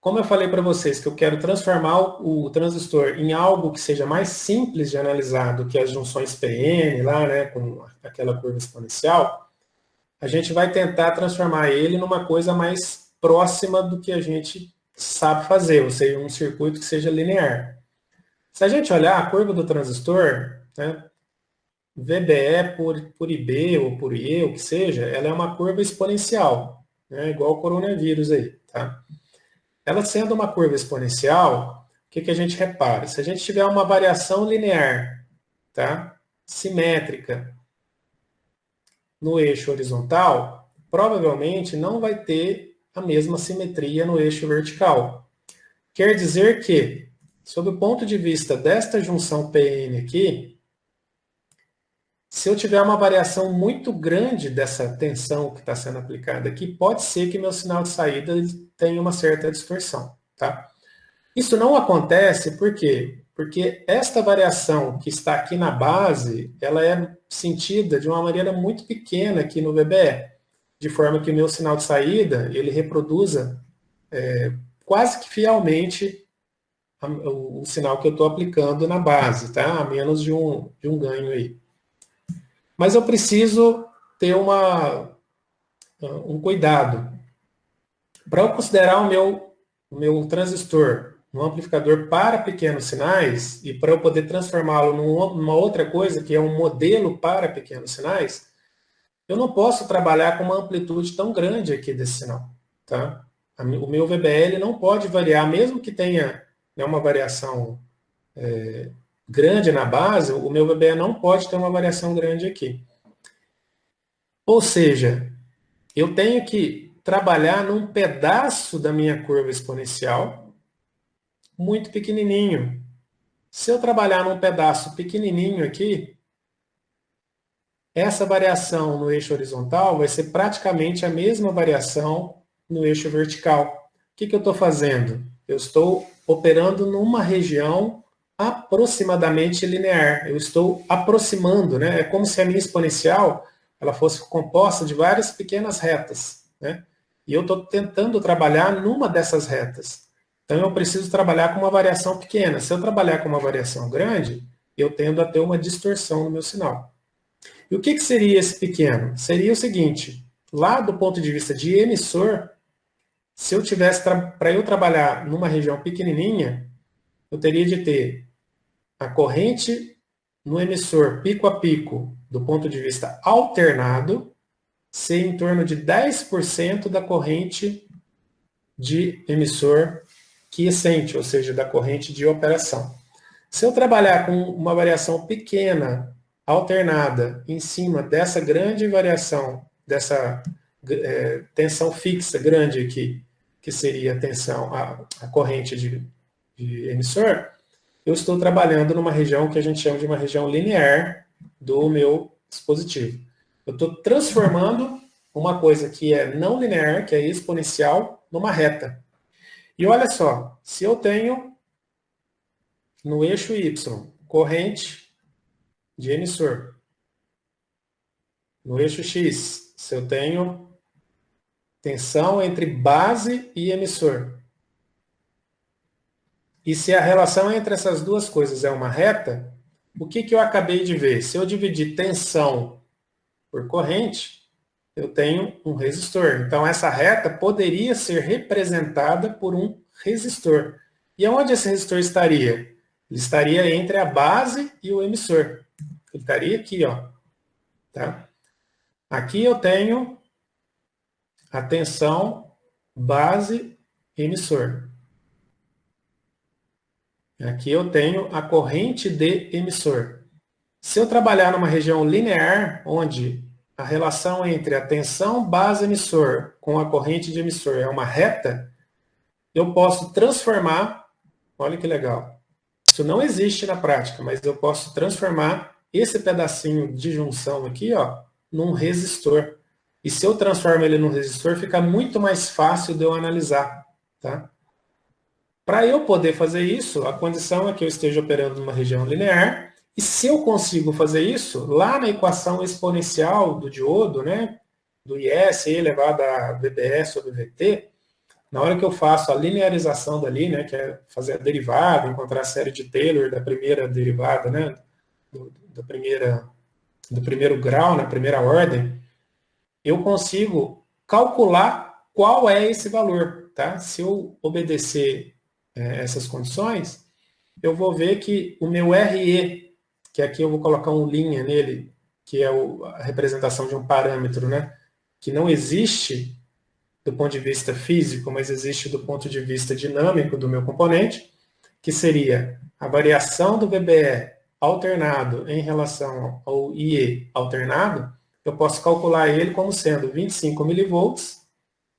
como eu falei para vocês que eu quero transformar o transistor em algo que seja mais simples de analisar do que as junções PN lá, né, com aquela curva exponencial, a gente vai tentar transformar ele numa coisa mais próxima do que a gente sabe fazer, ou seja, um circuito que seja linear. Se a gente olhar a curva do transistor, né, VBE por IB ou por IE, o que seja, ela é uma curva exponencial, né, igual o coronavírus aí, tá? Ela sendo uma curva exponencial, o que a gente repara? Se a gente tiver uma variação linear, tá, simétrica, no eixo horizontal, provavelmente não vai ter a mesma simetria no eixo vertical. Quer dizer que, sob o ponto de vista desta junção PN aqui, se eu tiver uma variação muito grande dessa tensão que está sendo aplicada aqui, pode ser que meu sinal de saída tenha uma certa distorção. Tá? Isso não acontece por quê? Porque esta variação que está aqui na base, ela é sentida de uma maneira muito pequena aqui no VBE, de forma que o meu sinal de saída, ele reproduza quase que fielmente o sinal que eu estou aplicando na base, tá? A menos de um ganho aí. Mas eu preciso ter um cuidado. Para eu considerar o meu transistor um amplificador para pequenos sinais, e para eu poder transformá-lo numa outra coisa, que é um modelo para pequenos sinais, eu não posso trabalhar com uma amplitude tão grande aqui desse sinal. Tá? O meu VBL não pode variar, mesmo que tenha, né, uma variação grande na base, o meu VBE não pode ter uma variação grande aqui. Ou seja, eu tenho que trabalhar num pedaço da minha curva exponencial muito pequenininho. Se eu trabalhar num pedaço pequenininho aqui, essa variação no eixo horizontal vai ser praticamente a mesma variação no eixo vertical. O que eu estou fazendo? Eu estou operando numa região aproximadamente linear. Eu estou aproximando, né? É como se a minha exponencial ela fosse composta de várias pequenas retas, né? E eu estou tentando trabalhar numa dessas retas. Então eu preciso trabalhar com uma variação pequena. Se eu trabalhar com uma variação grande, eu tendo a ter uma distorção no meu sinal. E o que seria esse pequeno? Seria o seguinte, lá do ponto de vista de emissor, se eu tivesse, para eu trabalhar numa região pequenininha, eu teria de ter a corrente no emissor pico a pico, do ponto de vista alternado, ser em torno de 10% da corrente de emissor quiescente, ou seja, da corrente de operação. Se eu trabalhar com uma variação pequena, alternada, em cima dessa grande variação, dessa tensão fixa grande aqui, que seria a tensão, a corrente de emissor, eu estou trabalhando numa região que a gente chama de uma região linear do meu dispositivo. Eu estou transformando uma coisa que é não linear, que é exponencial, numa reta. E olha só, se eu tenho no eixo Y corrente de emissor, no eixo X, se eu tenho tensão entre base e emissor, e se a relação entre essas duas coisas é uma reta, o que eu acabei de ver? Se eu dividir tensão por corrente, eu tenho um resistor. Então, essa reta poderia ser representada por um resistor. E onde esse resistor estaria? Ele estaria entre a base e o emissor. Ele estaria aqui, ó. Tá? Aqui eu tenho a tensão base-emissor. Aqui eu tenho a corrente de emissor. Se eu trabalhar numa região linear, onde a relação entre a tensão base-emissor com a corrente de emissor é uma reta, eu posso transformar, olha que legal, isso não existe na prática, mas eu posso transformar esse pedacinho de junção aqui, ó, num resistor. E se eu transformo ele num resistor, fica muito mais fácil de eu analisar. Tá? Para eu poder fazer isso, a condição é que eu esteja operando numa região linear, e se eu consigo fazer isso, lá na equação exponencial do diodo, né, do IS elevado a VBE sobre VT, Na hora que eu faço a linearização dali, né, que é fazer a derivada, encontrar a série de Taylor da primeira derivada, né, do primeiro grau, na primeira ordem, eu consigo calcular qual é esse valor. Tá? Se eu obedecer essas condições, eu vou ver que o meu RE, que aqui eu vou colocar um linha nele, que é a representação de um parâmetro, né, que não existe do ponto de vista físico, mas existe do ponto de vista dinâmico do meu componente, que seria a variação do VBE alternado em relação ao IE alternado, eu posso calcular ele como sendo 25 milivolts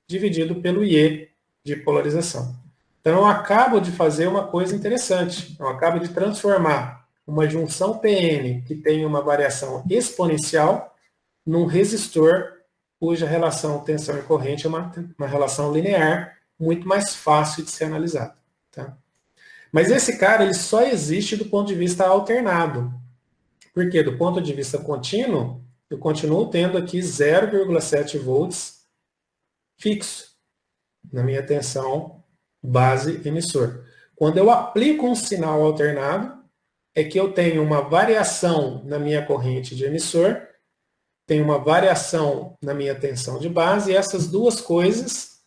dividido pelo IE de polarização. Então, eu acabo de fazer uma coisa interessante. Eu acabo de transformar uma junção PN que tem uma variação exponencial num resistor cuja relação tensão e corrente é uma relação linear muito mais fácil de ser analisada. Tá? Mas esse cara ele só existe do ponto de vista alternado. Porque do ponto de vista contínuo, eu continuo tendo aqui 0,7 volts fixo na minha tensão base emissor. Quando eu aplico um sinal alternado, é que eu tenho uma variação na minha corrente de emissor, tem uma variação na minha tensão de base, e essas duas coisas,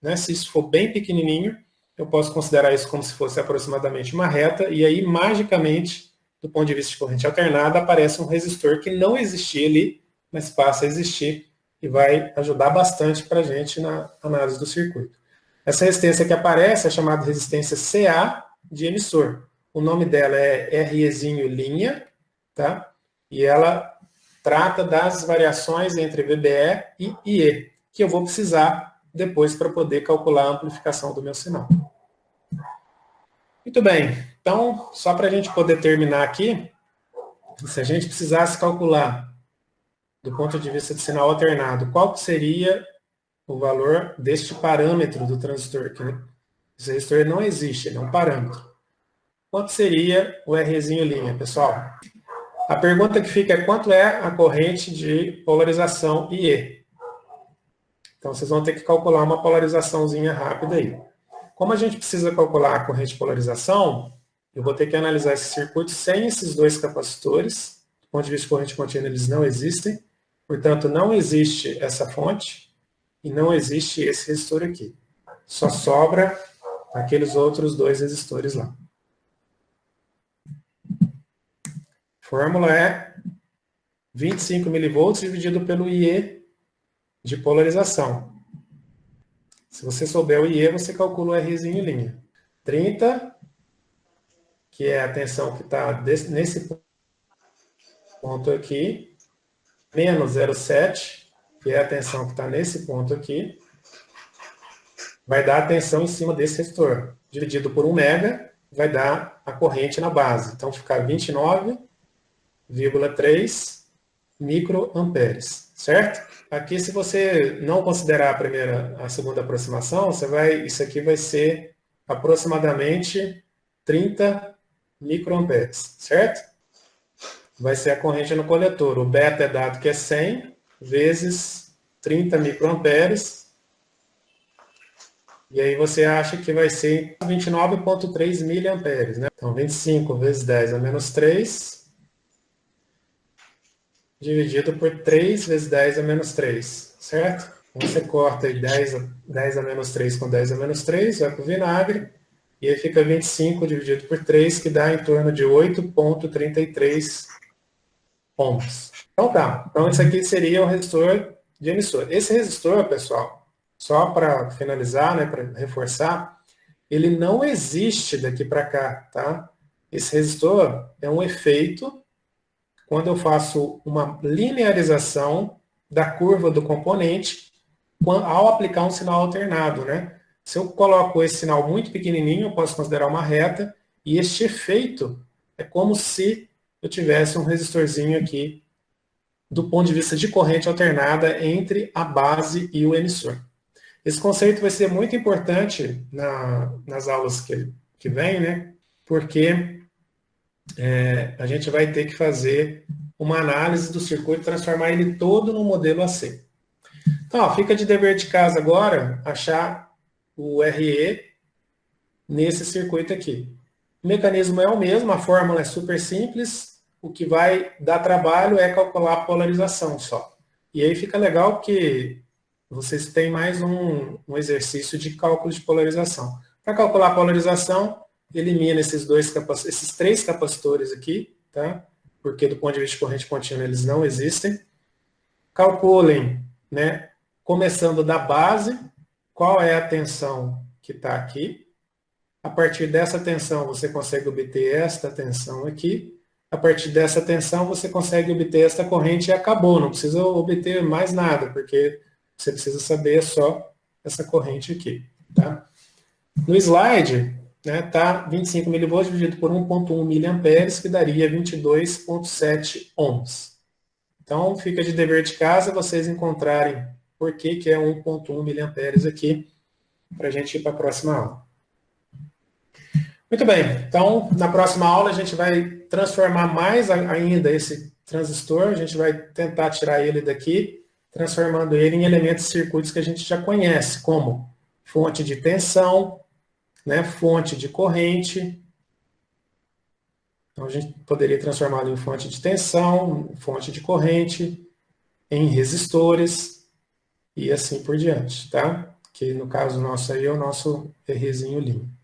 né, se isso for bem pequenininho, eu posso considerar isso como se fosse aproximadamente uma reta, e aí, magicamente, do ponto de vista de corrente alternada, aparece um resistor que não existia ali, mas passa a existir, e vai ajudar bastante para a gente na análise do circuito. Essa resistência que aparece é chamada resistência CA de emissor. O nome dela é REzinho linha, tá? E ela trata das variações entre VBE e IE, que eu vou precisar depois para poder calcular a amplificação do meu sinal. Muito bem, então, só para a gente poder terminar aqui, se a gente precisasse calcular, do ponto de vista de sinal alternado, qual seria o valor deste parâmetro do transistor? Que esse resistor não existe, ele é um parâmetro. Quanto seria o Rzinho linha, pessoal? A pergunta que fica é quanto é a corrente de polarização IE? Então, vocês vão ter que calcular uma polarizaçãozinha rápida aí. Como a gente precisa calcular a corrente de polarização, eu vou ter que analisar esse circuito sem esses dois capacitores. Do ponto de vista de corrente contínua, eles não existem. Portanto, não existe essa fonte e não existe esse resistor aqui. Só sobra aqueles outros dois resistores lá. A fórmula é 25 milivolts dividido pelo IE de polarização. Se você souber o IE, você calcula o Rzinho linha. 30, que é a tensão que está nesse ponto aqui, menos 0,7, que é a tensão que está nesse ponto aqui, vai dar a tensão em cima desse resistor. Dividido por 1 mega, vai dar a corrente na base. Então, fica 29,3 microamperes, certo? Aqui, se você não considerar a segunda aproximação, isso aqui vai ser aproximadamente 30 microamperes, certo? Vai ser a corrente no coletor. O beta é dado que é 100 vezes 30 microamperes. E aí você acha que vai ser 29,3 miliamperes, né? Então, 25 vezes 10 a menos 3, dividido por 3 vezes 10 a menos 3, certo? Então, você corta aí 10 a menos 3 com 10 a menos 3, vai para o vinagre, e aí fica 25 dividido por 3, que dá em torno de 8,33 ohms. Então tá, então isso aqui seria o resistor de emissor. Esse resistor, pessoal, só para finalizar, né, para reforçar, ele não existe daqui para cá, tá? Esse resistor é um efeito quando eu faço uma linearização da curva do componente ao aplicar um sinal alternado, né? Se eu coloco esse sinal muito pequenininho, eu posso considerar uma reta, e este efeito é como se eu tivesse um resistorzinho aqui do ponto de vista de corrente alternada entre a base e o emissor. Esse conceito vai ser muito importante nas aulas que vêm, né? Porque a gente vai ter que fazer uma análise do circuito e transformar ele todo no modelo AC. Então, ó, fica de dever de casa agora achar o RE nesse circuito aqui. O mecanismo é o mesmo, a fórmula é super simples, o que vai dar trabalho é calcular a polarização só. E aí fica legal que vocês têm mais um exercício de cálculo de polarização. Para calcular a polarização, elimina esses três capacitores aqui, tá? Porque do ponto de vista de corrente contínua eles não existem. Calculem, né, começando da base, qual é a tensão que está aqui. A partir dessa tensão, você consegue obter esta tensão aqui. A partir dessa tensão, você consegue obter esta corrente e acabou. Não precisa obter mais nada, porque você precisa saber só essa corrente aqui. Tá? No slide, tá 25 mV dividido por 1,1 mA, que daria 22,7 ohms. Então, fica de dever de casa vocês encontrarem por que é 1,1 mA aqui, para a gente ir para a próxima aula. Muito bem, então na próxima aula a gente vai transformar mais ainda esse transistor, a gente vai tentar tirar ele daqui, transformando ele em elementos de circuitos que a gente já conhece, como fonte de tensão, né, fonte de corrente. Então a gente poderia transformá-lo em fonte de tensão, fonte de corrente, em resistores e assim por diante, tá? Que no caso nosso aí é o nosso Rzinho lim.